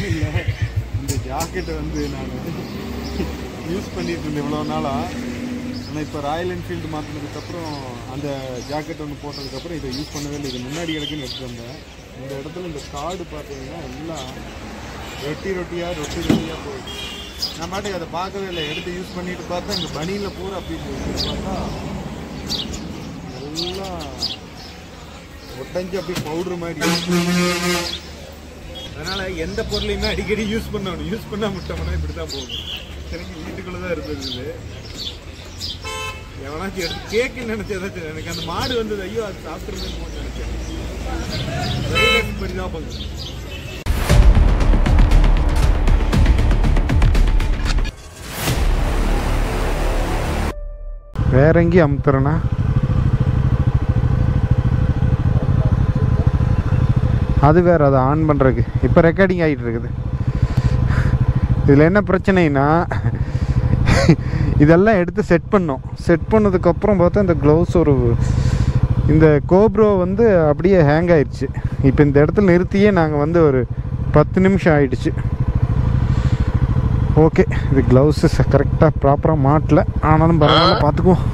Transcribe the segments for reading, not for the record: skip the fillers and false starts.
ஒன்றும் இல்லை, இந்த ஜாக்கெட்டை வந்து நான் யூஸ் பண்ணிட்டு இருந்தேன் இவ்வளோ நாளாக. ஆனால் இப்போ ராயல் என்ஃபீல்டு மாற்றினதுக்கப்புறம் அந்த ஜாக்கெட் ஒன்று போட்டதுக்கப்புறம் இதை யூஸ் பண்ணவே இல்லை. இது முன்னாடி இடக்குன்னு எடுத்துகிட்டு வந்தேன். இந்த இடத்துல இந்த காடு பார்த்தீங்கன்னா எல்லாம் ரொட்டியாக போயிடுச்சு. நான் மாட்டுக்கு அதை பார்க்கவே இல்லை, எடுத்து யூஸ் பண்ணிட்டு பார்த்தா இந்த பனியில் பூரா அப்படி பார்த்தா எல்லாம் ஒட்டஞ்சு அப்படி பவுட்ரு மாதிரி. அதனால் எந்த பொருளையுமே அடிக்கடி யூஸ் பண்ணணும், யூஸ் பண்ணால் விட்டோம்னா இப்படி தான் போகும். எனக்கு வீட்டுக்குள்ளே தான் இருந்தது இது. எவனாச்சும் எடுத்து கேக்குன்னு நினச்சி ஏதாச்சும் எனக்கு அந்த மாடு வந்தது, ஐயோ அது சாப்பிட்றதுன்னு போன்னு நினச்சேன். தான் பண்ணுது. வேற எங்கேயும் அமுத்துறேன்னா அது வேற, அதை ஆன் பண்ணுறதுக்கு இப்போ ரெக்கார்டிங் ஆகிட்டு இருக்குது. இதில் என்ன பிரச்சனைனா இதெல்லாம் எடுத்து செட் பண்ணோம். செட் பண்ணதுக்கப்புறம் பார்த்தா இந்த க்ளவுஸ் இந்த கோப்ரோ வந்து அப்படியே ஹேங் ஆயிடுச்சு. இப்போ இந்த இடத்துல நிறுத்தியே நாங்கள் வந்து ஒரு 10 நிமிஷம் ஆயிடுச்சு. ஓகே, இது க்ளவுஸு கரெக்டாக ப்ராப்பராக மாட்டல, ஆனாலும் பரவாயில்ல பார்த்துக்குவோம்.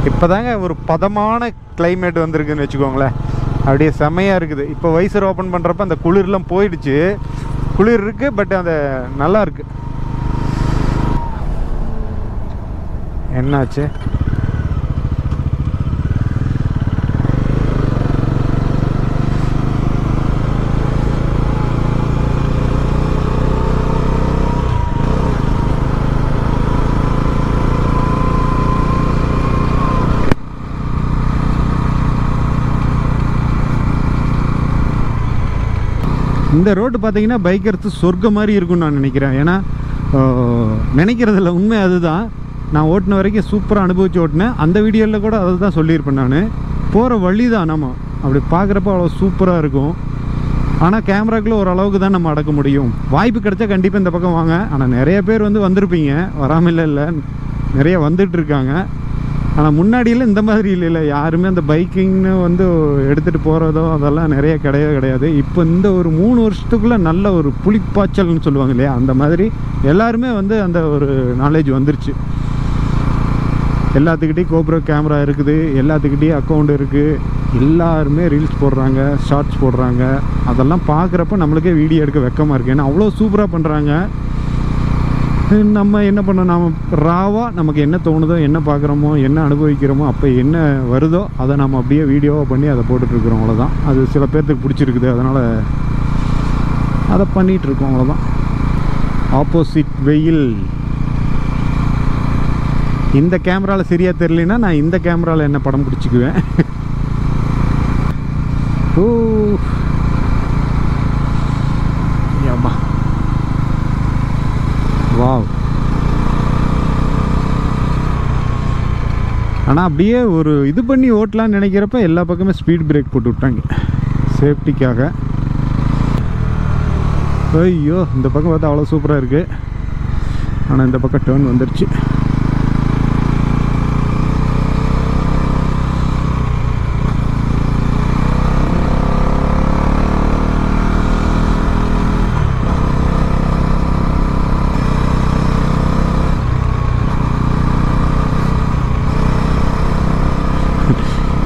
இப்போ தாங்க ஒரு பதமான கிளைமேட் வந்திருக்குன்னு வச்சுக்கோங்களேன். அப்படியே செம்மையாக இருக்குது. இப்போ வைசர் ஓப்பன் பண்ணுறப்ப அந்த குளிர்லாம் போயிடுச்சு. குளிர் இருக்குது, பட் அந்த நல்லா இருக்கு. என்னாச்சு? இந்த ரோடு பார்த்தீங்கன்னா பைக்கர்ஸ் சொர்க்கம் மாதிரி இருக்கும்னு நான் நினைக்கிறேன். ஏன்னா நினைக்கிறதில்ல, உண்மை அதுதான். நான் ஓட்டின வரைக்கும் சூப்பராக அனுபவிச்சு ஓட்டினேன். அந்த வீடியோவில் கூட அதை தான் சொல்லியிருப்பேன் நான். போகிற வழி தான் நம்ம அப்படி பார்க்குறப்ப அவ்வளோ சூப்பராக இருக்கும். ஆனால் கேமராக்குள்ளே ஓரளவுக்கு தான் நம்ம அடக்க முடியும். வாய்ப்பு கிடைச்சா கண்டிப்பாக இந்த பக்கம் வாங்க. ஆனால் நிறைய பேர் வந்து வந்திருப்பீங்க, வராமல் இல்லை, நிறைய வந்துட்டுருக்காங்க. ஆனால் முன்னாடியில் இந்த மாதிரி இல்லை, யாருமே அந்த பைக்கிங்னு வந்து எடுத்துகிட்டு போகிறதோ அதெல்லாம் நிறைய கிடையாது. இப்போ இந்த ஒரு 3 வருஷத்துக்குள்ளே நல்ல ஒரு புலிப்பாய்ச்சல்னு சொல்லுவாங்க இல்லையா, அந்த மாதிரி எல்லாருமே வந்து அந்த ஒரு நாலேஜ் வந்துருச்சு. எல்லாத்துக்கிட்டையும் கோப்ரோ கேமரா இருக்குது, எல்லாத்துக்கிட்டையும் அக்கௌண்ட் இருக்குது, எல்லாருமே ரீல்ஸ் போடுறாங்க, ஷார்ட்ஸ் போடுறாங்க. அதெல்லாம் பார்க்குறப்ப நம்மளுக்கே வீடியோ எடுக்க வெக்கமாக இருக்குது. ஏன்னா அவ்வளோ சூப்பராக பண்ணுறாங்க. நம்ம என்ன பண்ணோம், நாம் ராவாக நமக்கு என்ன தோணுதோ, என்ன பார்க்குறோமோ, என்ன அனுபவிக்கிறோமோ, அப்போ என்ன வருதோ அதை நம்ம அப்படியே வீடியோவாக பண்ணி அதை போட்டுட்ருக்குறோம். அவ்வளோதான். அது சில பேர்த்துக்கு பிடிச்சிருக்குது, அதனால் அதை பண்ணிகிட்ருக்கோம். அவ்வளோதான். ஆப்போசிட் வெயில். இந்த கேமராவில் சரியாக தெரியலனா நான் இந்த கேமராவில் என்ன படம் பிடிச்சிக்குவேன். ஓ யம்மா, வாவ். ஆனால் அப்படியே ஒரு இது பண்ணி ஓட்டலான்னு நினைக்கிறப்ப எல்லா பக்கமே ஸ்பீட் பிரேக் போட்டு விட்டாங்க சேஃப்டிக்காக. ஐயோ, இந்த பக்கம் பார்த்தா அவ்வளோ சூப்பராக இருக்குது. ஆனால் இந்த பக்கம் டேர்ன் வந்துடுச்சு.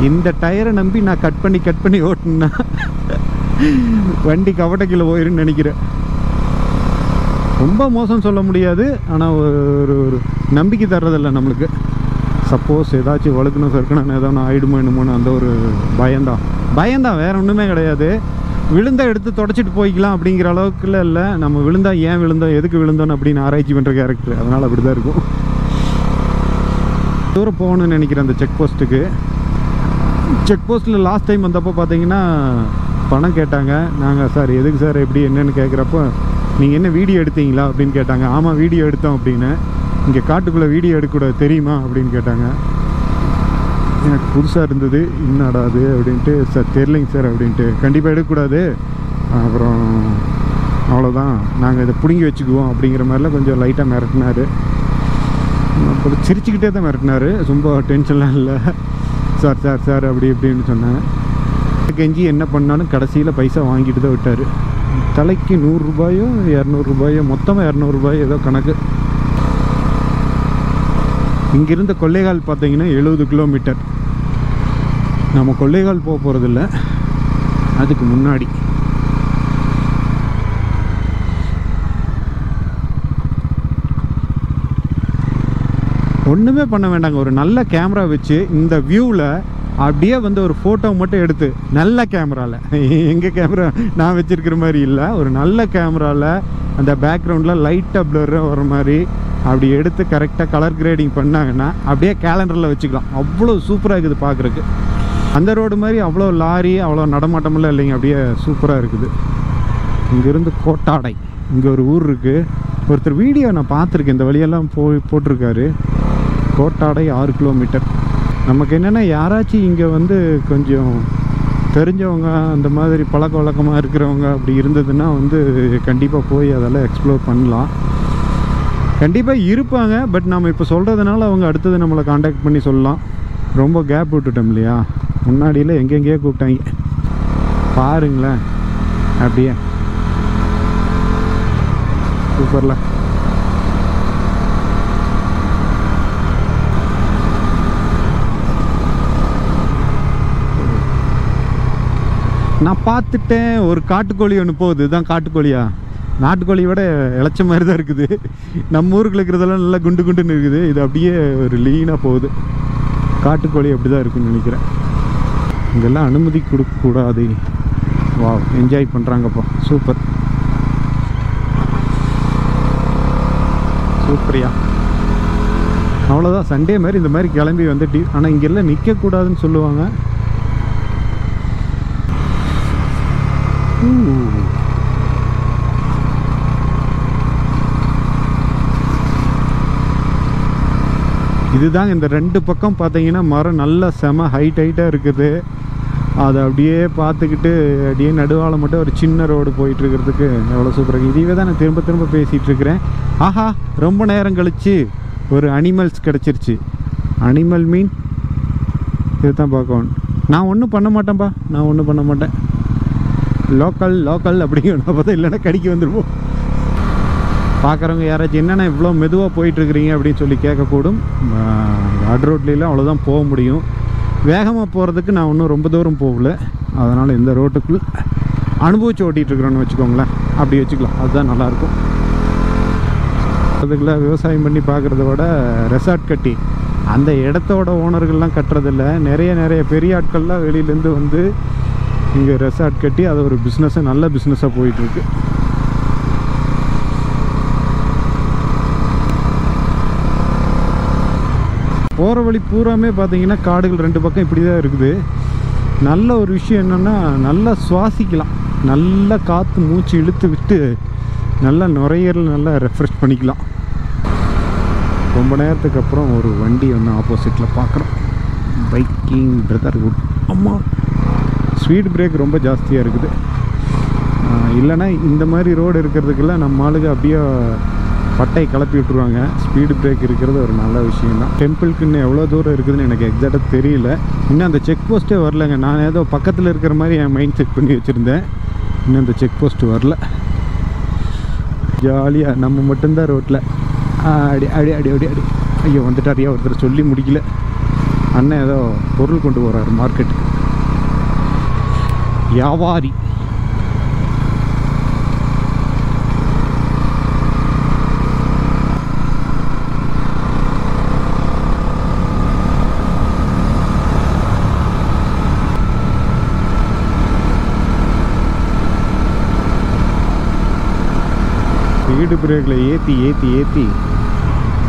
இந்த டயரை நம்பி நான் கட் பண்ணி ஓட்டினா வண்டி கவட்டைக்குள்ளே போயிருன்னு நினைக்கிறேன். ரொம்ப மோசம் சொல்ல முடியாது, ஆனால் ஒரு நம்பிக்கை தர்றதில்லை நம்மளுக்கு. சப்போஸ் ஏதாச்சும் வழுக்கணும் சறுக்கணும் ஏதோ ஒன்று ஆகிடுமோ என்னமோன்னு அந்த ஒரு பயம்தான், வேறு ஒன்றுமே கிடையாது. விழுந்தால் எடுத்து தொடச்சிட்டு போய்க்கலாம் அப்படிங்கிற அளவுக்குள்ள இல்லை. நம்ம விழுந்தால் ஏன் விழுந்தோம், எதுக்கு விழுந்தோன்னு அப்படின்னு ஆராய்ச்சி பண்ணுற கேரக்டர். அதனால் அப்படி தான் இருக்கும். தூரம் போகணுன்னு நினைக்கிறேன் அந்த செக் போஸ்ட்டுக்கு. செக் போஸ்ட்டில் லாஸ்ட் டைம் வந்தப்போ பார்த்தீங்கன்னா பணம் கேட்டாங்க. நாங்கள் சார் எதுக்கு சார் எப்படி என்னென்னு கேட்குறப்போ, நீங்கள் என்ன வீடியோ எடுத்தீங்களா அப்படின்னு கேட்டாங்க. ஆமாம் வீடியோ எடுத்தோம் அப்படின்னு. இங்கே காட்டுக்குள்ளே வீடியோ எடுக்கக்கூடாது தெரியுமா அப்படின்னு கேட்டாங்க. எனக்கு புதுசாக இருந்தது, என்னடாது அப்படின்ட்டு. சார் தெரிலிங்க சார் அப்படின்ட்டு. கண்டிப்பாக எடுக்கக்கூடாது, அப்புறம் அவ்வளோதான், நாங்கள் இதை பிடுங்கி வச்சுக்குவோம் அப்படிங்கிற மாதிரிலாம் கொஞ்சம் லைட்டாக மிரட்டினார். ஒரு சிரிச்சுக்கிட்டே தான் மிரட்டினார், ரொம்ப டென்ஷன்லாம் இல்லை. சார் சார் சார் அப்படி இப்படின்னு சொன்னேன். கெஞ்சி என்ன பண்ணாலும் கடைசியில் பைசா வாங்கிட்டு தான் விட்டார். தலைக்கு 100 ரூபாயோ 200 ரூபாயோ, மொத்தமாக 200 ரூபாயோ ஏதோ கணக்கு. இங்கிருந்த கொள்ளைகால் பார்த்தீங்கன்னா 70 கிலோமீட்டர். நம்ம கொள்ளைகால் போக போகிறதில்ல, அதுக்கு முன்னாடி. ஒன்றுமே பண்ண வேண்டாங்க, ஒரு நல்ல கேமரா வச்சு இந்த வியூவில் அப்படியே வந்து ஒரு ஃபோட்டோ மட்டும் எடுத்து, நல்ல கேமராவில், எங்கள் கேமரா நான் வச்சுருக்கிற மாதிரி இல்லை, ஒரு நல்ல கேமராவில் அந்த பேக்ரவுண்டில் லைட்டாக ப்ளர் வர மாதிரி அப்படி எடுத்து கரெக்டாக கலர் கிரேடிங் பண்ணாங்கன்னா அப்படியே கேலண்டரில் வச்சுக்கலாம். அவ்வளோ சூப்பராக இருக்குது பார்க்குறக்கு. அந்த ரோடு மாதிரி அவ்வளோ லாரி அவ்வளோ நடமாட்டமெல்லாம் இல்லைங்க, அப்படியே சூப்பராக இருக்குது. இங்கேருந்து கோட்டாடை, இங்கே ஒரு ஊர் இருக்குது. ஒருத்தர் வீடியோ நான் பார்த்துருக்கேன், இந்த வழியெல்லாம் போட்டிருக்காரு. கோட்டாடை 6 கிலோமீட்டர். நமக்கு என்னென்னா யாராச்சும் இங்கே வந்து கொஞ்சம் தெரிஞ்சவங்க, அந்த மாதிரி பழக்க வழக்கமாக இருக்கிறவங்க அப்படி இருந்ததுன்னா வந்து கண்டிப்பாக போய் அதெல்லாம் எக்ஸ்ப்ளோர் பண்ணலாம். கண்டிப்பாக இருப்பாங்க, பட் நம்ம இப்போ சொல்கிறதுனால அவங்க அடுத்தது நம்மளை காண்டாக்ட் பண்ணி சொல்லலாம். ரொம்ப கேப் விட்டுட்டோம் இல்லையா, முன்னாடியில் எங்கெங்கேயோ கூப்பிட்டாங்க பாருங்களேன். அப்படியே சூப்பரில். நான் பார்த்துட்டேன், ஒரு காட்டுக்கோழி ஒன்று போகுது. இதுதான் காட்டுக்கோழியா? நாட்டுக்கோழியை விட இளைச்ச மாதிரி தான் இருக்குது. நம்ம ஊருக்கு இருக்கிறதெல்லாம் நல்லா குண்டு குண்டுன்னு இருக்குது, இது அப்படியே ஒரு லீனாக போகுது. காட்டுக்கோழி அப்படி தான் இருக்குன்னு நினைக்கிறேன். இங்கெல்லாம் அனுமதி கொடுக்கக்கூடாது. வா, என்ஜாய் பண்ணுறாங்கப்பா, சூப்பர் சூப்பரியா. அவ்வளோதான், சண்டே மாதிரி இந்த மாதிரி கிளம்பி வந்துட்டு. ஆனால் இங்கெல்லாம் நிற்கக்கூடாதுன்னு சொல்லுவாங்க. இதுதாங்க இந்த 2 பக்கம் பார்த்தீங்கன்னா மரம் நல்ல செம ஹைட்டாக இருக்குது. அதை அப்படியே பார்த்துக்கிட்டு அப்படியே நடுவால் மட்டும் ஒரு சின்ன ரோடு போயிட்டுருக்கிறதுக்கு எவ்வளோ சூப்பராக. இதுவே தான் நான் திரும்ப திரும்ப பேசிகிட்டு இருக்கிறேன். ஆஹா, ரொம்ப நேரம் கழிச்சு ஒரு அனிமல்ஸ் கிடச்சிருச்சு. அனிமல் மீன் இதுதான் பார்க்கணும். நான் ஒன்றும் பண்ண மாட்டேன்ப்பா, நான் ஒன்றும் பண்ண மாட்டேன். லோக்கல் லோக்கல் அப்படிங்கிற பார்த்தா இல்லைன்னா கடிக்க வந்துடுவோம். பார்க்குறவங்க யாராச்சும் என்னென்னா இவ்வளோ மெதுவாக போயிட்டுருக்குறீங்க அப்படின்னு சொல்லி கேட்கக்கூடும். அட் ரோட்லாம் அவ்வளோதான் போக முடியும். வேகமாக போகிறதுக்கு நான் ஒன்றும் ரொம்ப தூரம் போகல, அதனால் இந்த ரோட்டுக்குள் அனுபவிச்சு ஓட்டிகிட்ருக்குறோன்னு வச்சுக்கோங்களேன். அப்படி வச்சுக்கலாம், அதுதான் நல்லாயிருக்கும். அதுக்குள்ள விவசாயம் பண்ணி பார்க்குறத விட ரெசார்ட் கட்டி அந்த இடத்தோட ஓனர்கள்லாம் கட்டுறதில்ல. நிறைய பெரிய ஆட்கள்லாம் வெளியிலேருந்து வந்து இங்கே ரெசார்ட் கட்டி அது ஒரு பிஸ்னஸாக, நல்ல பிஸ்னஸாக போயிட்டுருக்கு. போகிற வழி பூராமே பார்த்தீங்கன்னா காடுகள் 2 பக்கம் இப்படி தான் இருக்குது. நல்ல ஒரு விஷயம் என்னென்னா நல்லா சுவாசிக்கலாம், நல்லா காற்று மூச்சு இழுத்து விட்டு நல்லா நுரையீரல் நல்லா ரெஃப்ரெஷ் பண்ணிக்கலாம். ரொம்ப நேரத்துக்கு அப்புறம் ஒரு வண்டி ஒன்று ஆப்போசிட்டில் பார்க்குறோம். Biking brotherhood. அம்மா, ஸ்பீட் பிரேக் ரொம்ப ஜாஸ்தியாக இருக்குது. இல்லைன்னா இந்த மாதிரி ரோடு இருக்கிறதுக்கெல்லாம் நம்ம ஆளுங்க அப்படியே பட்டை கிளப்பி விட்டுருவாங்க. ஸ்பீடு பிரேக் இருக்கிறது ஒரு நல்ல விஷயம் தான். டெம்பிளுக்கு இன்னும் எவ்வளோ தூரம் இருக்குதுன்னு எனக்கு எக்ஸாக்டாக தெரியல. இன்னும் அந்த செக் போஸ்ட்டே வரலைங்க. நான் ஏதோ பக்கத்தில் இருக்கிற மாதிரி என் மைண்ட் செட் பண்ணி வச்சுருந்தேன். இன்னும் அந்த செக் போஸ்ட்டு வரல. ஜாலியாக நம்ம மட்டும்தான் ரோட்டில் அடி அடி அடி அடி அடி. ஐயோ வந்துட்டாரியா, ஒருத்தர் சொல்லி முடிக்கல. அண்ணன் ஏதோ பொருள் கொண்டு போகிறாரு மார்க்கெட்டுக்கு. வியாபாரி. ஸ்பீடு பிரேக்கில் ஏற்றி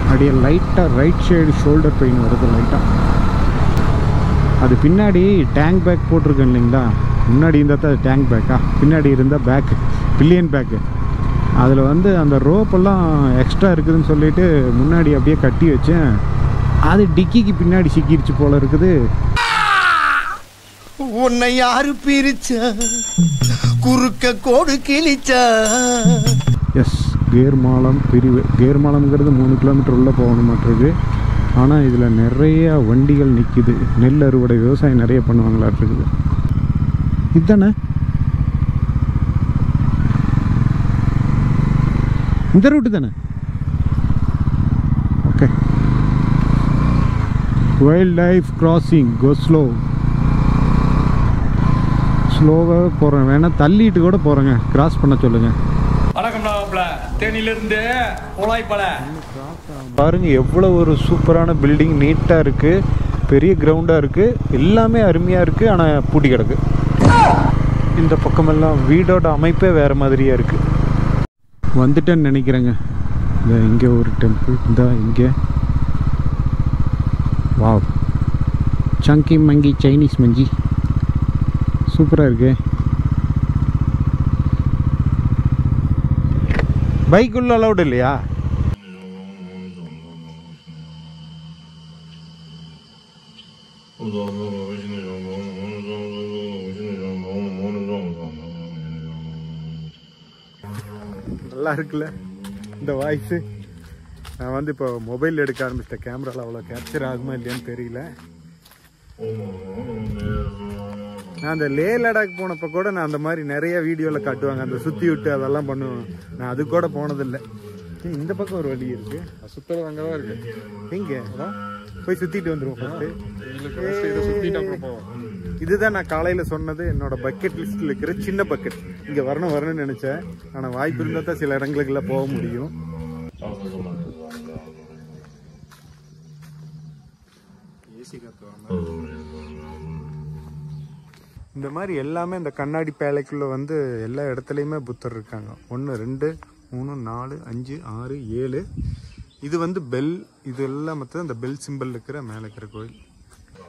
அப்படியே லைட்டாக ரைட் சைடு ஷோல்டர் பெயின் வருது லைட்டாக. அது பின்னாடி டேங்க் பேக் போட்டிருக்கேன் இல்லைங்களா, முன்னாடி இருந்தால் தான் டேங்க் பேக்கா, பின்னாடி இருந்தால் பேக்கு, பில்லியன் பேக்கு. அதில் வந்து அந்த ரோப்பெல்லாம் எக்ஸ்ட்ரா இருக்குதுன்னு சொல்லிட்டு முன்னாடி அப்படியே கட்டி வச்சேன். அது டிக்கிக்கு பின்னாடி சிக்கிடுச்சு போல இருக்குது. உன்னை யாரு பிரிச்ச, குறுக்க கோடு கிழிச்ச. எஸ், கேர்மாலம் பிரிவு. கேர்மாலம்ங்கிறது 3 கிலோமீட்டர் உள்ளே போகணும் மாட்டிருக்கு. ஆனால் இதில் நிறையா வண்டிகள் நிற்கிது. நெல் அறுவடை விவசாயம் நிறைய பண்ணுவாங்களாட்டிருக்குது. இதுதானே இந்த ரூட்டு தானே? Okay. Wild life crossing, go slow. ஸ்லோவாக போகிறேன், வேணால் தள்ளிட்டு கூட போகிறேங்க. கிராஸ் பண்ண சொல்லுங்கள். தேனியிலிருந்து பாருங்க எவ்வளோ ஒரு சூப்பரான பில்டிங், நீட்டாக இருக்குது, பெரிய கிரவுண்டாக இருக்குது, எல்லாமே அருமையாக இருக்குது. ஆனால் பூட்டி கிடக்கு. இந்த பக்கமெல்லாம் வீடோட அமைப்பே வேறு மாதிரியாக இருக்குது. வந்துட்டேன்னு நினைக்கிறேங்க. இந்த இங்கே ஒரு டெம்பிள், இந்த இங்கே வாவ், சங்கி மங்கி சைனீஸ் மங்கி சூப்பராக இருக்கு. பைக் உள்ள அலௌட் இல்லையா? நல்லா இருக்குல்ல இந்த வாய்ஸு. நான் வந்து இப்போ மொபைல் எடுக்க ஆரம்பிச்சிட்டேன். கேமராவில் அவ்வளோ கேப்சர் ஆகுமா இல்லையான்னு தெரியல. நான் அந்த லே லடாக் போனப்போ கூட நான் அந்த மாதிரி நிறைய வீடியோவில் காட்டுவாங்க, அந்த சுற்றி விட்டு அதெல்லாம் பண்ணுவேன். நான் அது கூட போனதில்லை. இந்த பக்கம் ஒரு வழி இருக்கு, சுத்துறது அங்கே தான் இருக்கு. எங்கே போய் சுற்றிட்டு வந்துடுவோம் ஃபஸ்ட்டு. இதுதான் நான் காலையில் சொன்னது, என்னோட பக்கெட் லிஸ்ட்டில் இருக்கிற சின்ன பக்கெட். இங்கே வரணும்னு நினச்சேன். ஆனால் வாய்ப்பு இருந்தால் தான் சில இடங்களுக்கெல்லாம் போக முடியும். இந்த மாதிரி எல்லாமே இந்த கண்ணாடி பேலைக்குள்ள வந்து எல்லா இடத்துலையுமே புத்தர் இருக்காங்க. 1 2 3 4 5 6 7. இது வந்து பெல், இது எல்லாம் மற்ற இந்த பெல் சிம்பிள் இருக்கிற மேலே இருக்கிற கோயில்.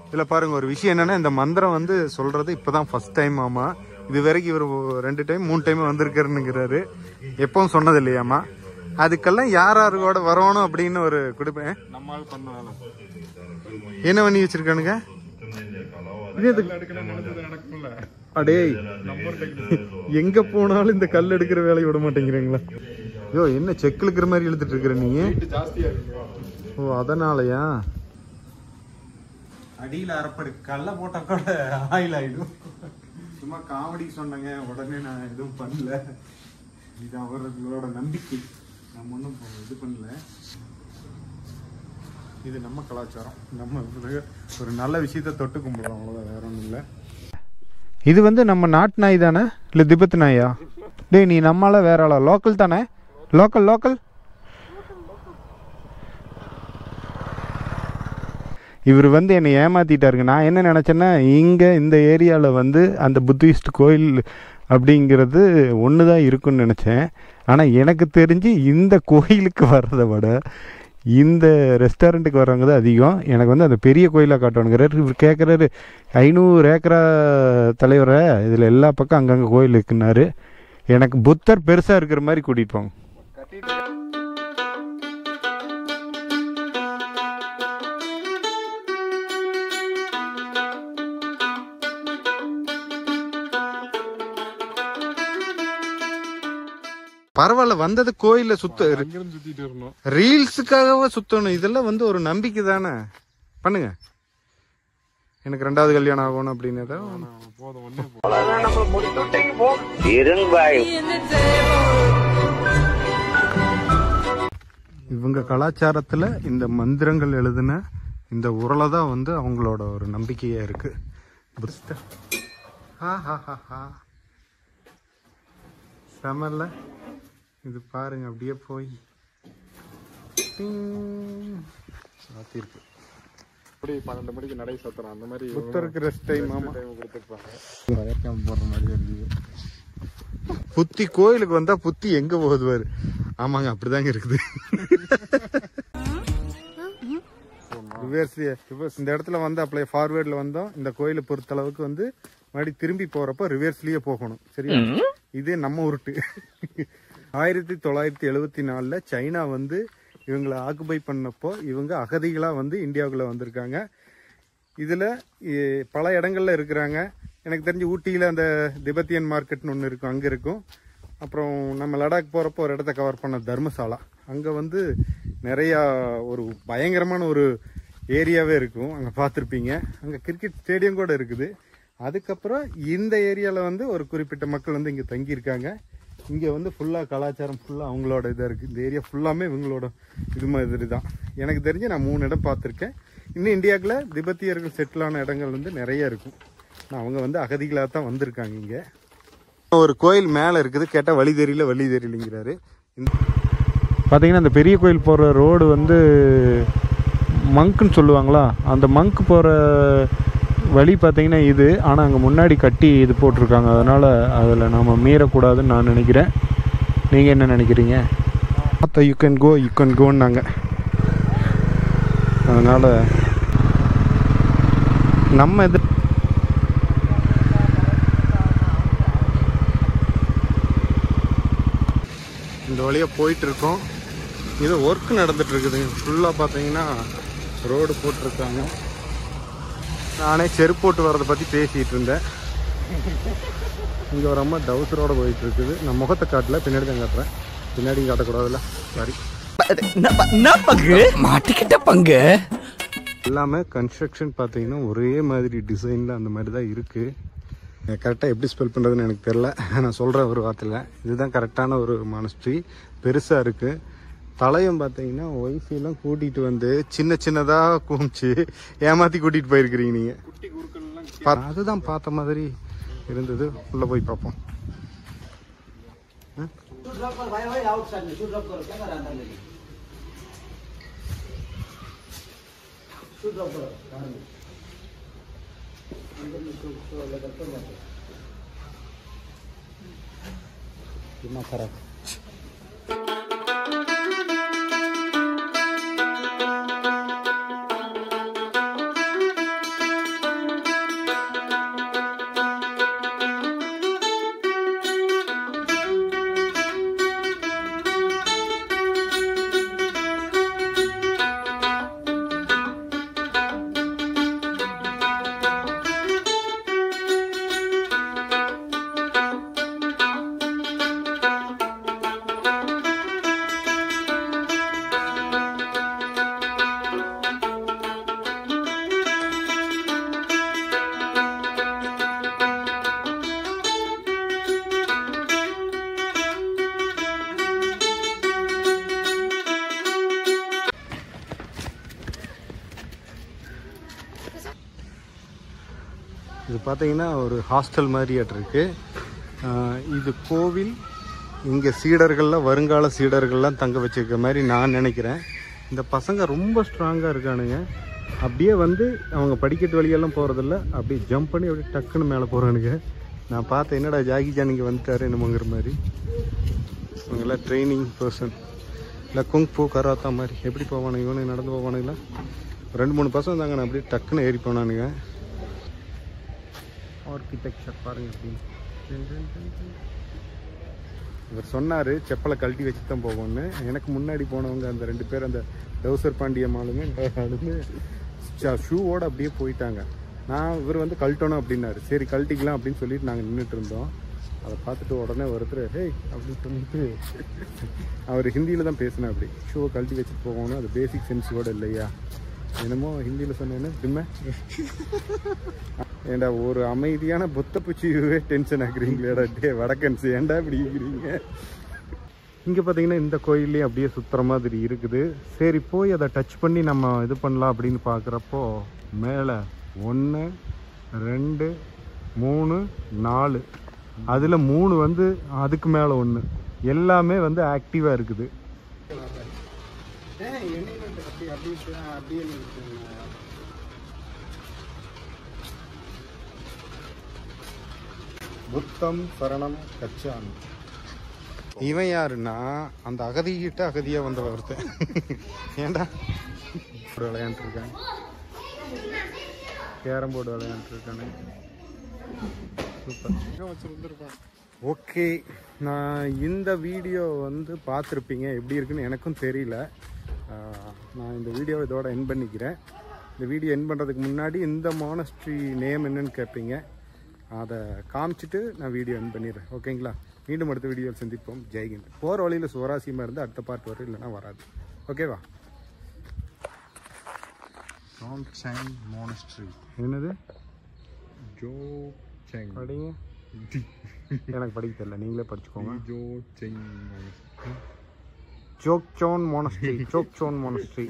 இதில் பாருங்க ஒரு விஷயம் என்னன்னா, இந்த மந்திரம் வந்து சொல்றது இப்போதான் ஃபர்ஸ்ட் டைம் ஆமா. இது வரைக்கும் இவர் 2 டைம் 3 டைம் வந்திருக்காருன்னுங்கிறாரு. எப்பவும் சொன்னது இல்லையாமா. அதுக்கெல்லாம் யார் யாரு கூட வரணும் அப்படின்னு ஒரு கொடுப்பேன். நம்மால் பண்ணாலும் என்ன பண்ணி வச்சிருக்கானுங்க? அடே எங்க போனாலும் இந்த கல் எடுக்கிற வேலையை விட மாட்டேங்கிறீங்களா? ஐயோ என்ன செக் இழுக்கிற மாதிரி இழுத்துட்டு இருக்கிற நீங்க? ஓ அதனாலயா? அடியில் அரைப்படு கல்ல போட்டா கூட ஆயில் ஆயிடும். சும்மா காமெடி சொன்னங்க, உடனே நான் எதுவும் பண்ணல. இது அவர்களோட நம்பிக்கை, நம்ம ஒன்றும் இது பண்ணல. இது நம்ம கலாச்சாரம், நம்ம ஒரு நல்ல விஷயத்த தொட்டு கும்பிடுறோம், அவ்வளோதான், வேற ஒன்றும் இல்லை. இது வந்து நம்ம நாட்டு நாய் தானே இல்லை திபெத் நாயா? டேய் நீ நம்மளால வேற ஆளா? லோக்கல் தானே? லோக்கல் இவர் வந்து என்னை ஏமாத்திட்டாருங்க. நான் என்ன நினச்சேன்னா, இங்கே இந்த ஏரியாவில் வந்து அந்த புத்திஸ்ட் கோயில் அப்படிங்கிறது ஒன்று தான் இருக்குன்னு நினச்சேன். ஆனால் எனக்கு தெரிஞ்சு இந்த கோயிலுக்கு வர்றதை விட இந்த ரெஸ்டாரண்ட்டுக்கு வர்றவங்க தான் அதிகம். எனக்கு வந்து அந்த பெரிய கோயிலாக காட்டணுங்கிறாரு. இவர் கேட்குறாரு 500 ஏக்கரா தலைவரை, இதில் எல்லா பக்கம் அங்கங்கே கோயில் இருக்குன்னாரு. எனக்கு புத்தர் பெருசாக இருக்கிற மாதிரி கூட்டிகிட்டு போங்க. பரவாயில்ல, வந்தது கோயில சுத்திட்டு வரணும், ரீல்ஸுக்காகவே சுத்தணும். இதெல்லாம் வந்து ஒரு நம்பிக்கை தானே. பண்ணுங்க, எனக்கு 2வது கல்யாணம் ஆகணும் அப்படின்னு இவங்க கலாச்சாரத்துல இந்த மந்திரங்கள் எழுதுன இந்த உரலை தான் வந்து அவங்களோட ஒரு நம்பிக்கையா இருக்கு. செமல்ல இது பாருங்க, அப்படியே போய் இருக்கு. 12 மணிக்கு நடை சத்துறோம். அந்த மாதிரி புத்தருக்கு ரெஸ்ட் டைம் கொடுத்துருப்பாங்க. போடுற மாதிரி இருந்தது. புத்தி கோயிலுக்கு வந்தா புத்தி எங்க போகுதுவாரு? ஆமாங்க, அப்படிதாங்க இருக்குது. இந்த இடத்துல வந்து அப்படியே ஃபார்வேர்ட்ல வந்தோம். இந்த கோயிலை பொறுத்த அளவுக்கு வந்து மறுபடி திரும்பி போறப்ப ரிவர்ஸ்லயே போகணும். சரியா? இது நம்ம உருட்டு. 1974 சைனா வந்து இவங்களை ஆக்குபை பண்ணப்போ இவங்க அகதிகளா வந்து இந்தியாவுக்குள்ள வந்திருக்காங்க. இதுல பல இடங்கள்ல இருக்கிறாங்க. எனக்கு தெரிஞ்சு ஊட்டியில அந்த திபெத்தியன் மார்க்கெட்னு ஒன்று இருக்கும், அங்க இருக்கும். அப்புறம் நம்ம லடாக் போகிறப்போ ஒரு இடத்த கவர் பண்ண தர்மசாலா. அங்கே வந்து நிறையா ஒரு பயங்கரமான ஒரு ஏரியாவே இருக்கும், அங்கே பார்த்துருப்பீங்க. அங்கே கிரிக்கெட் ஸ்டேடியம் கூட இருக்குது. அதுக்கப்புறம் இந்த ஏரியாவில் வந்து ஒரு குறிப்பிட்ட மக்கள் வந்து இங்கே தங்கியிருக்காங்க. இங்கே வந்து ஃபுல்லாக கலாச்சாரம் ஃபுல்லாக அவங்களோட இதாக இருக்குது. இந்த ஏரியா ஃபுல்லாமே இவங்களோட இது மாதிரி தான். எனக்கு தெரிஞ்சு நான் 3 இடம் பார்த்துருக்கேன். இன்னும் இந்தியாவுக்குள்ள திபெத்தியர்கள் செட்டில் ஆன இடங்கள் வந்து நிறைய இருக்கும். அவங்க வந்து அகதிகளாக தான் வந்திருக்காங்க. இங்கே ஒரு கோயில் மேலே இருக்குது, கேட்டால் வழி தெரியலைங்கிறாரு. பார்த்தீங்கன்னா இந்த பெரிய கோயில் போகிற ரோடு வந்து மங்க்குன்னு சொல்லுவாங்களா, அந்த மங்க் போகிற வழி பார்த்தீங்கன்னா இது. ஆனால் அங்கே முன்னாடி கட்டி இது போட்டிருக்காங்க, அதனால் அதில் நம்ம மீறக்கூடாதுன்னு நான் நினைக்கிறேன். நீங்கள் என்ன நினைக்கிறீங்க? யூ கேன் கோன்னாங்க. அதனால் நம்ம இது இந்த வழியாக போயிட்டுருக்கோம். இது ஒர்க் நடந்துகிட்ருக்குதுங்க. ஃபுல்லாக பார்த்தீங்கன்னா ரோடு போட்டிருக்காங்க. நானே செருப்பு போட்டு வர்றதை பற்றி பேசிகிட்டு இருந்தேன். இங்கே ஒரு அம்மா டவுசரோடு போயிட்டுருக்குது. நான் முகத்தை காட்டல, பின்னாடி தான் காட்டுறேன். பின்னாடியும் காட்டக்கூடாதுல்ல, சாரி. மாட்டிக்கிட்ட பங்கு எல்லாமே கன்ஸ்ட்ரக்ஷன் பார்த்தீங்கன்னா ஒரே மாதிரி டிசைனில் அந்த மாதிரி தான் இருக்குது. கரெக்டாக எப்படி ஸ்பெல் பண்ணுறதுன்னு எனக்கு தெரில, நான் சொல்கிறேன் ஒரு வார்த்தையில். இதுதான் கரெக்டான ஒரு மானஸ்ட்ரி, பெருசாக இருக்குது. தலையும் பார்த்தீங்கன்னா ஒய்ஃபெல்லாம் கூட்டிகிட்டு வந்து சின்னதாக குமிச்சு ஏமாற்றி கூட்டிகிட்டு போயிருக்கிறீங்க நீங்கள். அதுதான் பார்த்த மாதிரி இருந்தது. உள்ளே போய் பார்ப்போம். இது பார்த்தீங்கன்னா ஒரு ஹாஸ்டல் மாதிரியாட்டு இருக்கு. இது கோவில். இங்கே சீடர்கள்லாம், வருங்கால சீடர்கள்லாம் தங்க வச்சிருக்க மாதிரி நான் நினைக்கிறேன். இந்த பசங்க ரொம்ப ஸ்ட்ராங்காக இருக்கானுங்க. அப்படியே வந்து அவங்க படிக்கட்டு வழியெல்லாம் போகிறதில்ல, அப்படியே ஜம்ப் பண்ணி அப்படியே டக்குன்னு மேலே போகிறானுங்க. நான் பார்த்தேன், என்னடா ஜாகி ஜான் இங்கே வந்துட்டாரு என்னமோங்கிற மாதிரி. இவங்கெல்லாம் ட்ரைனிங் பர்சன், இல்லை குங் பூ கராத்தா மாதிரி. எப்படி போவானுங்க இவனுக்கு? நடந்து போவானுங்களா? 2-3 பசங்க தாங்க. நான் அப்படியே டக்குன்னு ஏறி போனானுங்க. ஆர்கிடெக்சர் பாருங்க அப்படின்னு. இவர் சொன்னார் செப்பலை கழட்டி வச்சு தான் போவோம்னு. எனக்கு முன்னாடி போனவங்க அந்த 2 பேர், அந்த டவுசர் பாண்டியம்மாளுமே ஷூவோடு அப்படியே போயிட்டாங்க. இவர் வந்து கழட்டணும் அப்படின்னாரு. சரி கழட்டிக்கலாம் அப்படின்னு சொல்லிட்டு நாங்கள் நின்றுட்டு இருந்தோம். அதை பார்த்துட்டு உடனே ஒருத்தர் ஹேய் அப்படின்னு சொல்லிட்டு அவர் ஹிந்தியில் தான் பேசினேன். அப்படி ஷூவை கழட்டி வச்சுட்டு போகணும், அது பேசிக் சென்ஸ் கூட இல்லையா என்னமோ ஹிந்தியில் சொன்னேன்னு திம்மை. ஏண்டா ஒரு அமைதியான புத்த பூச்சியே டென்ஷன் ஆகுறீங்களேடா டே வடக்கன்ஸ், ஏண்டா இப்படி இருக்கிறீங்க? இங்கே பார்த்தீங்கன்னா இந்த கோயிலே அப்படியே சுற்றுற மாதிரி இருக்குது. சரி போய் அதை டச் பண்ணி நம்ம இது பண்ணலாம் அப்படின்னு பார்க்குறப்போ மேலே 1 2 3 4, அதில் 3 வந்து அதுக்கு மேலே 1, எல்லாமே வந்து ஆக்டிவாக இருக்குது. புத்தம் சரணம் கச்சாமி. இவன் யாருன்னா அந்த அகதிகிட்ட அகதியா வந்த ஒருத்தன். ஏண்டா விளையாண்டுருக்காங்க, கேரம் போர்டு விளையாண்டுருக்கானு. சூப்பர். ஓகே, நான் இந்த வீடியோ வந்து பார்த்துருப்பீங்க. எப்படி இருக்குன்னு எனக்கும் தெரியல. நான் இந்த வீடியோவை இதோட என் பண்ணிக்கிறேன். இந்த வீடியோ என் பண்ணுறதுக்கு முன்னாடி இந்த மானஸ்ட்ரி நேம் என்னன்னு கேட்பீங்க. அதை காமிச்சிட்டு நான் வீடியோ என் பண்ணிடுறேன். ஓகேங்களா? மீண்டும் அடுத்த வீடியோவில் சந்திப்போம். ஜெய்ஹிந்த். போகிற வழியில் சுவாரஸ்யமாக இருந்து அடுத்த பார்ட் வரும், இல்லைன்னா வராது. ஓகேவா? ஜோங்செங் மோனஸ்ட்ரி. என்னது? ஜோங்செங். படிங்க. எனக்கு படிக்க தெரியல, நீங்களே படிச்சுக்கோங்க. ஜோங்செங் மோனஸ்ட்ரி. ஜோக்சோன் மோனஸ்ட்ரி. ஜோக்சோன் மோனஸ்ட்ரி.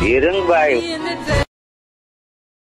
இருங்க பாய்.